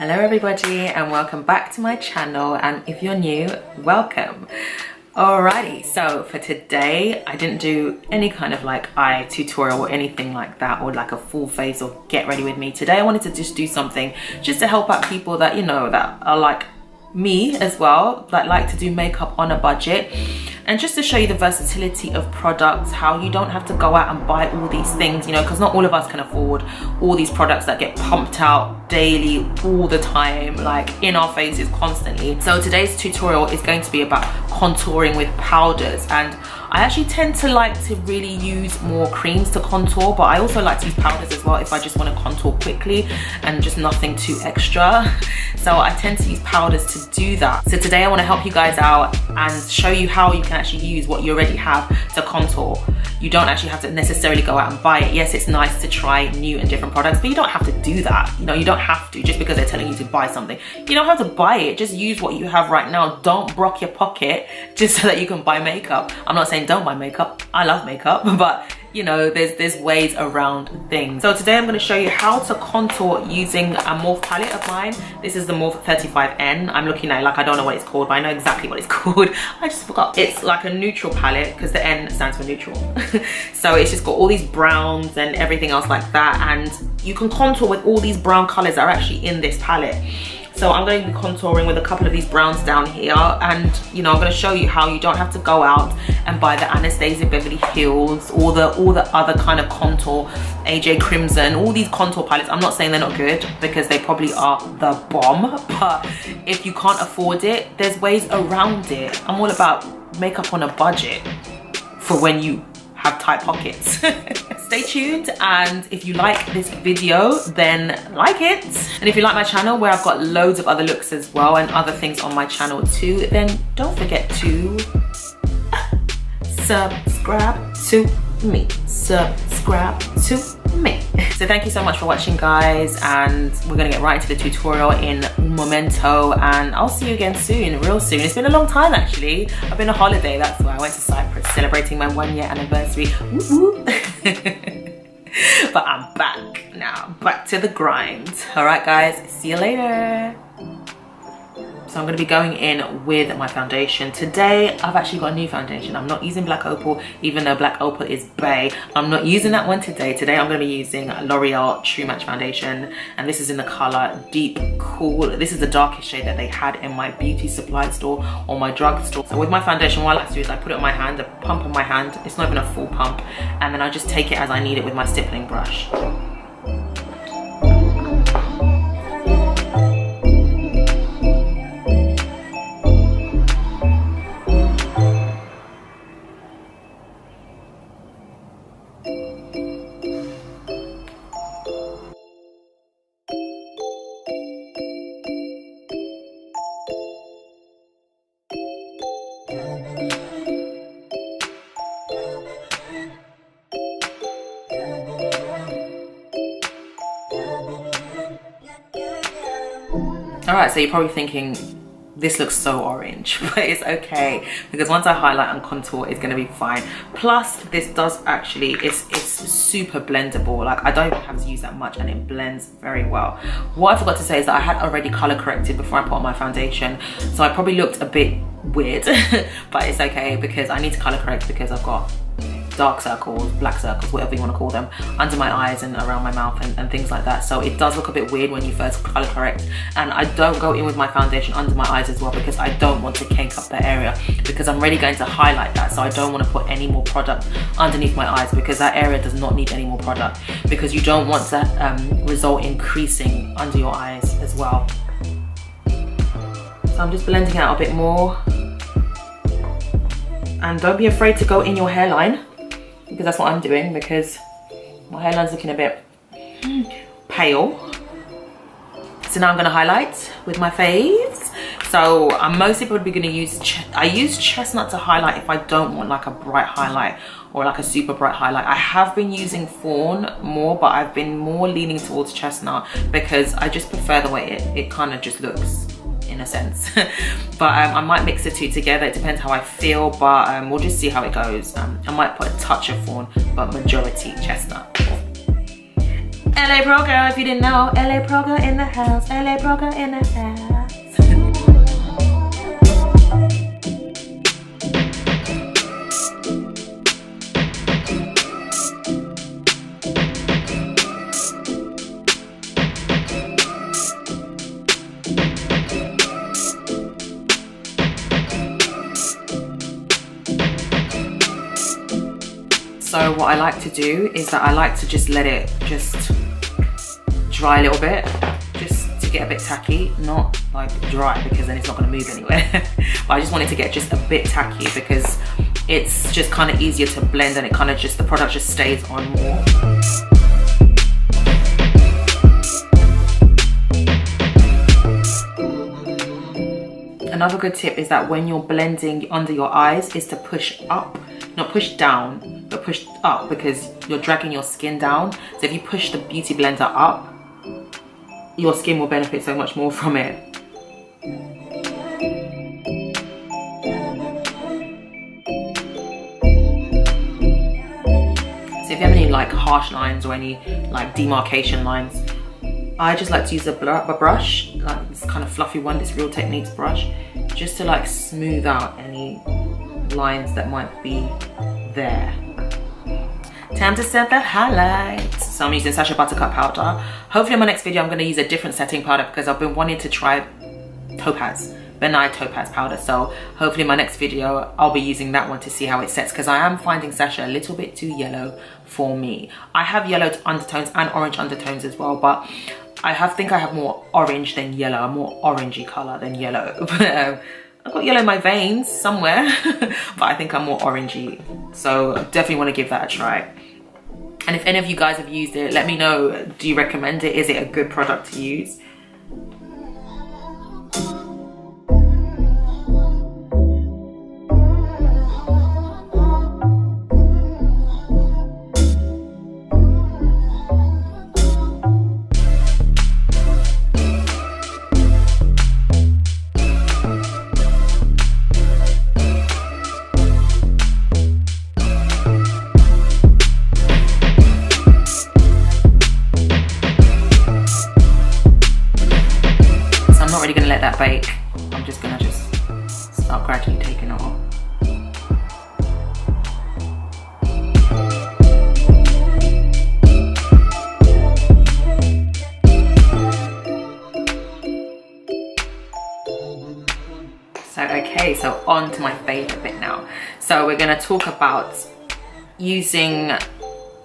Hello everybody and welcome back to my channel, and if you're new, welcome. Alrighty, so for today I didn't do any kind of like eye tutorial or anything like that, or like a full face or get ready with me. Today I wanted to just do something just to help out people that, you know, that are like me as well, that like to do makeup on a budget, and just to show you the versatility of products, how you don't have to go out and buy all these things, you know, because not all of us can afford all these products that get pumped out daily, all the time, like in our faces constantly. So today's tutorial is going to be about contouring with powders, and I actually tend to like to really use more creams to contour, but I also like to use powders as well if I just want to contour quickly and just nothing too extra. So I tend to use powders to do that. So today I want to help you guys out and show you how you can actually use what you already have to contour. You don't actually have to necessarily go out and buy it. Yes, it's nice to try new and different products, but you don't have to do that. You know, you don't have to just because they're telling you to buy something. You don't have to buy it. Just use what you have right now. Don't brock your pocket just so that you can buy makeup. I'm not saying don't buy makeup. I love makeup, but you know, there's ways around things. So today I'm going to show you how to contour using a Morphe palette of mine. This is the Morphe 35N. I'm looking at it like I don't know what it's called, but I know exactly what it's called. I just forgot. It's like a neutral palette because the N stands for neutral. So it's just got all these browns and everything else like that, and you can contour with all these brown colors that are actually in this palette. So I'm going to be contouring with a couple of these browns down here, and you know, I'm going to show you how you don't have to go out and buy the Anastasia Beverly Hills or the other kind of contour, AJ Crimson, all these contour palettes. I'm not saying they're not good because they probably are the bomb, but if you can't afford it, there's ways around it. I'm all about makeup on a budget for when you have tight pockets. Stay tuned, and if you like this video then like it, and if you like my channel where I've got loads of other looks as well and other things on my channel too, then don't forget to subscribe to me. Subscribe to me. So thank you so much for watching, guys, and we're gonna get right into the tutorial in un momento, and I'll see you again soon, real soon. It's been a long time actually. I've been on holiday, that's why I went to Cyprus celebrating my 1-year anniversary. Woo-woo. But I'm back now, back to the grind. All right guys, see you later. So I'm going to be going in with my foundation. Today, I've actually got a new foundation. I'm not using Black Opal, even though Black Opal is bae. I'm not using that one today. Today, I'm going to be using L'Oreal True Match Foundation. And this is in the color Deep Cool. This is the darkest shade that they had in my beauty supply store or my drugstore. So with my foundation, what I like to do is I put it on my hand, a pump on my hand. It's not even a full pump. And then I just take it as I need it with my stippling brush. Alright, so you're probably thinking, this looks so orange, but it's okay because once I highlight and contour, it's going to be fine. Plus, this does actually, it's super blendable. Like, I don't have to use that much and it blends very well. What I forgot to say is that I had already color corrected before I put on my foundation, so I probably looked a bit weird, but it's okay because I need to color correct because I've got dark circles, black circles, whatever you want to call them, under my eyes and around my mouth and things like that. So it does look a bit weird when you first color correct. And I don't go in with my foundation under my eyes as well because I don't want to cake up the area, because I'm really going to highlight that. So I don't want to put any more product underneath my eyes because that area does not need any more product, because you don't want that result in creasing under your eyes as well. So I'm just blending out a bit more. And don't be afraid to go in your hairline, because that's what I'm doing, because my hairline's looking a bit pale. So now I'm going to highlight with my faves. So I'm mostly probably going to use, I use Chestnut to highlight if I don't want like a bright highlight or like a super bright highlight. I have been using Fawn more, but I've been more leaning towards Chestnut because I just prefer the way it kind of just looks, in a sense. But I might mix the two together. It depends how I feel, but we'll just see how it goes. I might put a touch of Fawn, but majority Chestnut. LA Pro Girl, if you didn't know. LA Pro Girl in the house. LA Pro Girl in the house. So what I like to do is that I like to just let it just dry a little bit, just to get a bit tacky, not like dry because then it's not going to move anywhere. But I just want it to get just a bit tacky because it's just kind of easier to blend and it kind of just, the product just stays on more. Another good tip is that when you're blending under your eyes is to push up, not push down, but push up because you're dragging your skin down. So if you push the beauty blender up, your skin will benefit so much more from it. So if you have any like harsh lines or any like demarcation lines, I just like to use a brush, like this kind of fluffy one, this Real Techniques brush, just to like smooth out any lines that might be there. Time to set the highlights. So I'm using Sacha Buttercup powder. Hopefully in my next video I'm going to use a different setting powder because I've been wanting to try benign topaz powder. So hopefully in my next video I'll be using that one to see how it sets because I am finding Sacha a little bit too yellow for me. I have yellow undertones and orange undertones as well, but I think I have more orange than yellow, a more orangey colour than yellow. I've got yellow in my veins somewhere, but I think I'm more orangey. So definitely want to give that a try. And if any of you guys have used it, let me know, do you recommend it? Is it a good product to use? That bake. I'm just gonna start gradually taking it off. So okay, so on to my favorite bit now. So we're gonna talk about using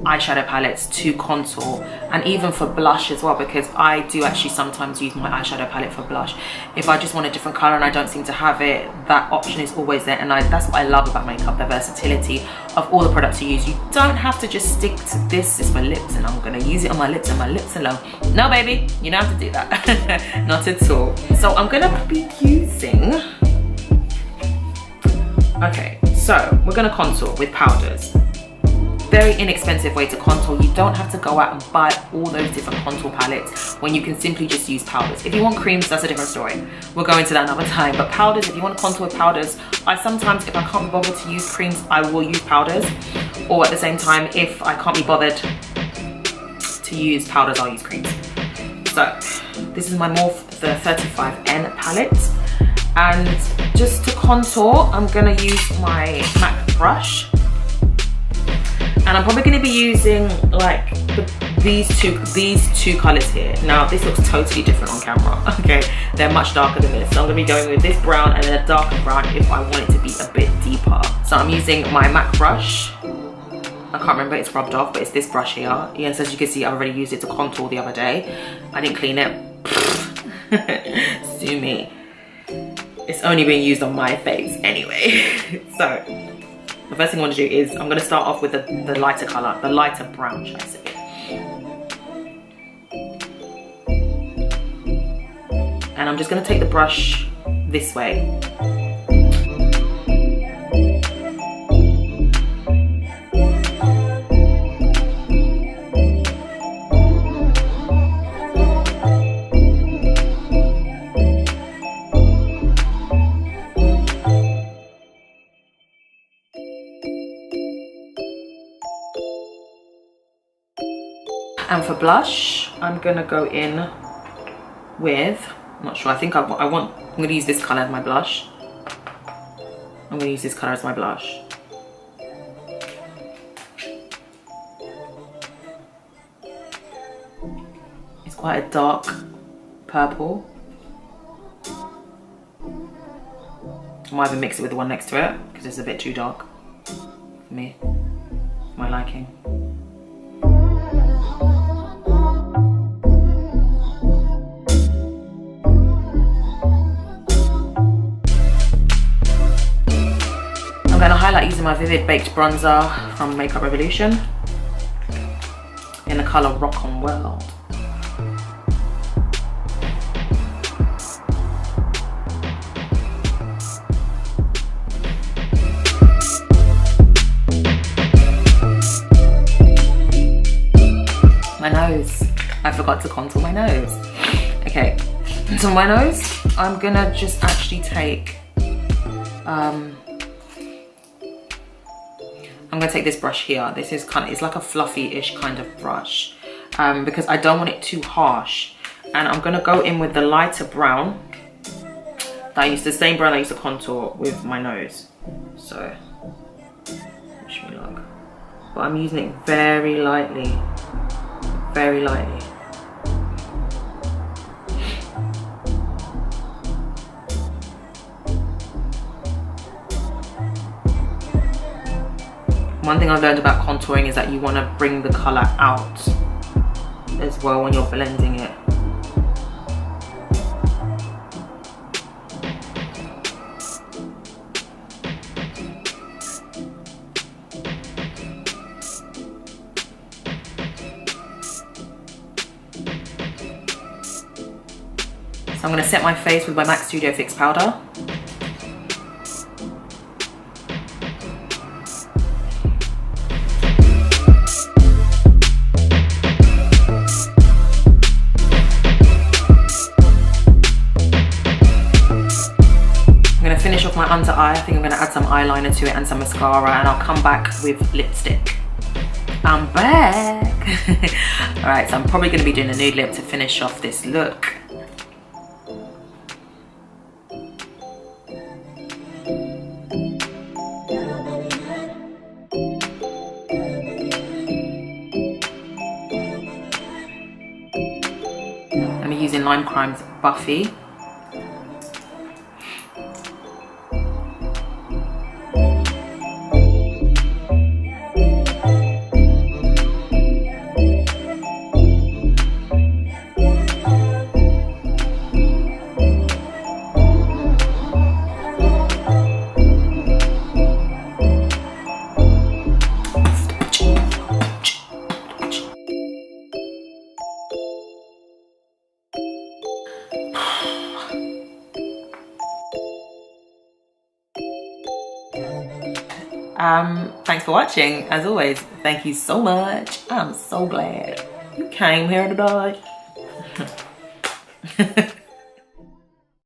eyeshadow palettes to contour and even for blush as well, because I do actually sometimes use my eyeshadow palette for blush. If I just want a different color and I don't seem to have it, that option is always there, and that's what I love about makeup, the versatility of all the products you use. You don't have to just stick to this is for lips and I'm gonna use it on my lips and my lips alone. No baby, you don't have to do that. Not at all. So I'm gonna be using, okay, so we're gonna contour with powders. Very inexpensive way to contour. You don't have to go out and buy all those different contour palettes when you can simply just use powders. If you want creams, that's a different story. We'll go into that another time. But powders, if you want to contour with powders, I sometimes, if I can't be bothered to use creams, I will use powders. Or at the same time, if I can't be bothered to use powders, I'll use creams. So this is my Morphe, the 35N palette. And just to contour, I'm gonna use my MAC brush. And I'm probably going to be using like these two colors here. Now this looks totally different on camera. Okay, they're much darker than this. So I'm going to be going with this brown and then a darker brown if I want it to be a bit deeper. So I'm using my MAC brush. I can't remember, it's rubbed off, but it's this brush here. Yes, as you can see, I already used it to contour the other day. I didn't clean it. Sue me. It's only being used on my face anyway. So the first thing I want to do is I'm going to start off with the lighter colour, the lighter brown, should I say. And I'm just going to take the brush this way. And for blush, I'm gonna go in with, I'm not sure, I think I'm gonna use this color as my blush. I'm gonna use this color as my blush. It's quite a dark purple. I might even mix it with the one next to it because it's a bit too dark for me, for my liking. I'm going to highlight using my Vivid Baked Bronzer from Makeup Revolution in the colour Rock on World. My nose. I forgot to contour my nose. Okay, so my nose, I'm gonna just actually take, I'm gonna take this brush here. This is it's like a fluffy-ish kind of brush because I don't want it too harsh. And I'm gonna go in with the lighter brown the same brown I used to contour with my nose. So, wish me luck. But I'm using it very lightly. Very lightly. One thing I've learned about contouring is that you want to bring the colour out as well when you're blending it. So I'm going to set my face with my MAC Studio Fix powder. I'm going to finish off my under eye. I think I'm going to add some eyeliner to it and some mascara, and I'll come back with lipstick. I'm back! Alright, so I'm probably going to be doing a nude lip to finish off this look. I'm using Limecrime's Buffy. Thanks for watching. As always, thank you so much. I'm so glad you came here today.